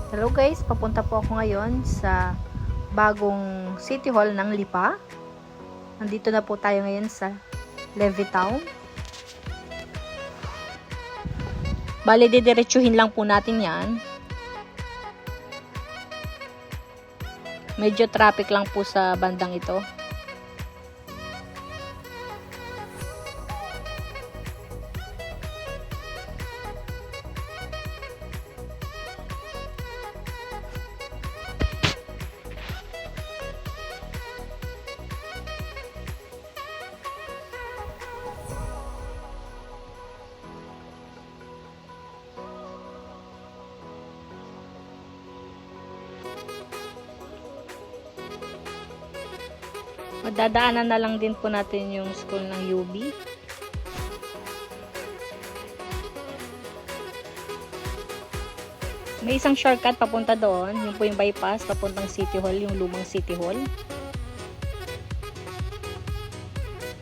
Hello guys, papunta po ako ngayon sa bagong City Hall ng Lipa. Nandito na po tayo ngayon sa Levittown. Bale, didiretsuhin lang po natin yan. Medyo traffic lang po sa bandang ito. Madadaanan na lang din po natin yung school ng UB. May isang shortcut papunta doon. Yung po yung bypass papuntang City Hall, yung lumang City Hall.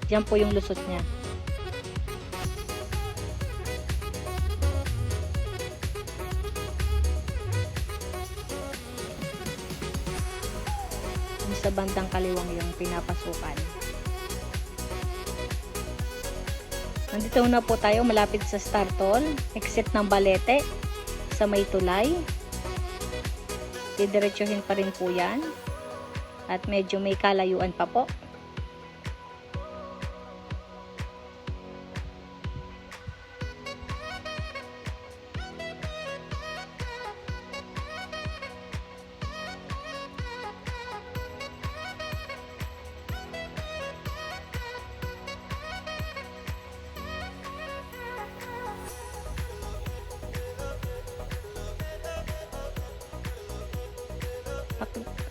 Diyan po yung lusot niya. Sa bandang kaliwang yung pinapasukan. Nandito na po tayo malapit sa Startol, exit ng Balete sa may tulay. Didiretsuhin pa rin po yan at medyo may kalayuan pa po.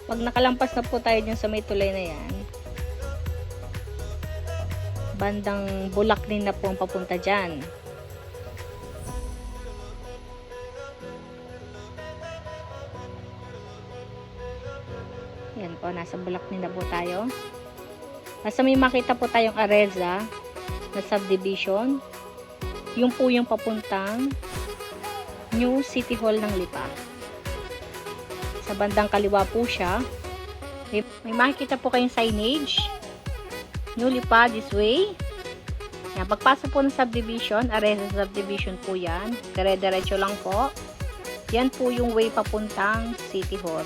Pag nakalampas na po tayo dyan sa may tulay na yan, bandang Bulaklin na po ang papunta dyan. Yan po, nasa Bulaklin na po tayo. Nasa may makita po tayong Areza na subdivision. Yung po yung papuntang New City Hall ng Lipa. Sa bandang kaliwa po siya. May makikita po kayong signage. New Lipa this way. Yan, pagpasok po ng subdivision, Areza subdivision po yan. Dire-diretso lang po. Yan po yung way papuntang City Hall.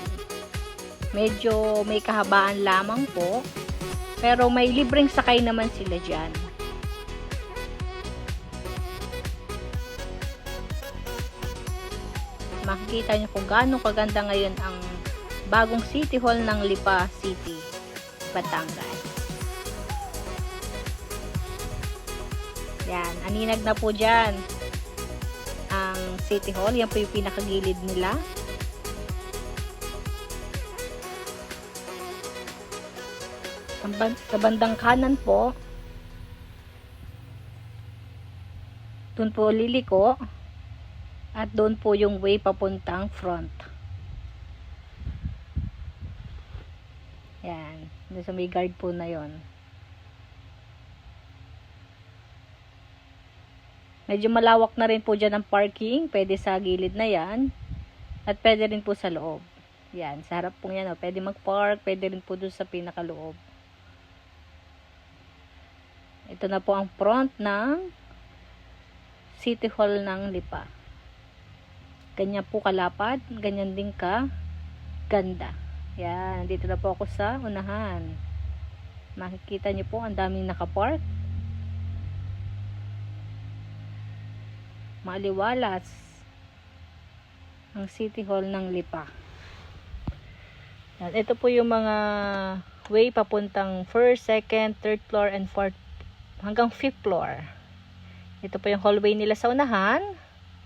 Medyo may kahabaan lamang po. Pero may libreng sakay naman sila dyan. Makikita nyo kung gaano kaganda ngayon ang bagong City Hall ng Lipa City, Batangas. Yan, aninag na po dyan ang City Hall. Yan po yung pinakagilid nila. Sa bandang kanan po, dun po liliko. At doon po yung way papuntang front. Yan. Doon sa may guard po na yon. Medyo malawak na rin po dyan ang parking. Pwede sa gilid na yan. At pwede rin po sa loob. Yan. Sa harap po yan. Pwede mag-park. Pwede rin po doon sa pinakaloob. Ito na po ang front ng City Hall ng Lipa. Ganyan po kalapad, ganyan din ka ganda. Yan, dito na po ako sa unahan. Makikita niyo po ang daming nakapark. Maliwalas ang City Hall ng Lipa. Yan, ito po yung mga way papuntang 1st, 2nd, 3rd floor and 4th hanggang 5th floor. Ito po yung hallway nila sa unahan.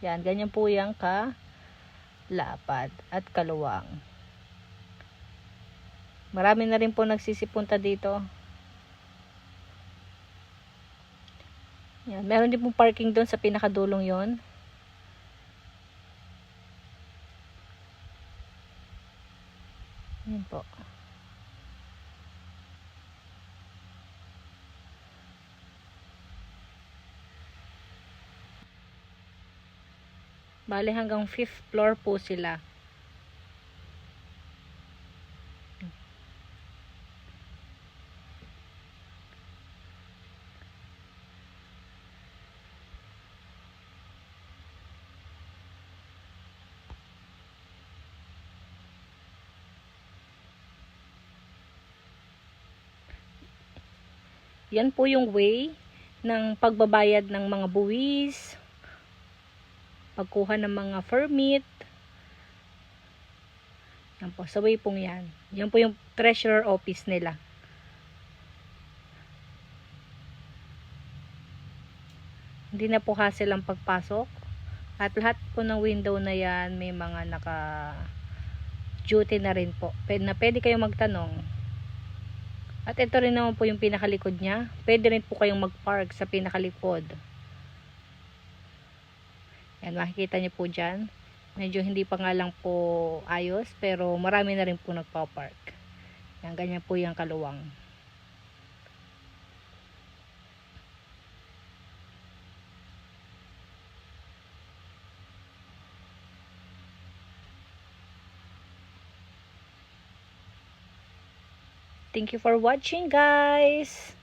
Yan, ganyan po yung lapad at kaluwang. Marami na rin po nagsisipunta dito. Yan, meron din pong parking doon sa pinakadulong yon. Yan po. Bale hanggang 5th floor po sila. Yan po yung way ng pagbabayad ng mga buwis, pagkuha ng mga permit. Yan po, sa way pong yan. Yan po yung treasurer office nila. Hindi na po hassle ang pagpasok. At lahat po ng window na yan, may mga naka-duty na rin po. Pwede kayong magtanong. At ito rin naman po yung pinakalikod niya. Pwede rin po kayong mag-park sa pinakalikod. Yan, makikita niyo po dyan. Medyo hindi pa nga lang po ayos, pero marami na rin po nagpa-park. Yan, ganyan po yung kaluwang. Thank you for watching, guys!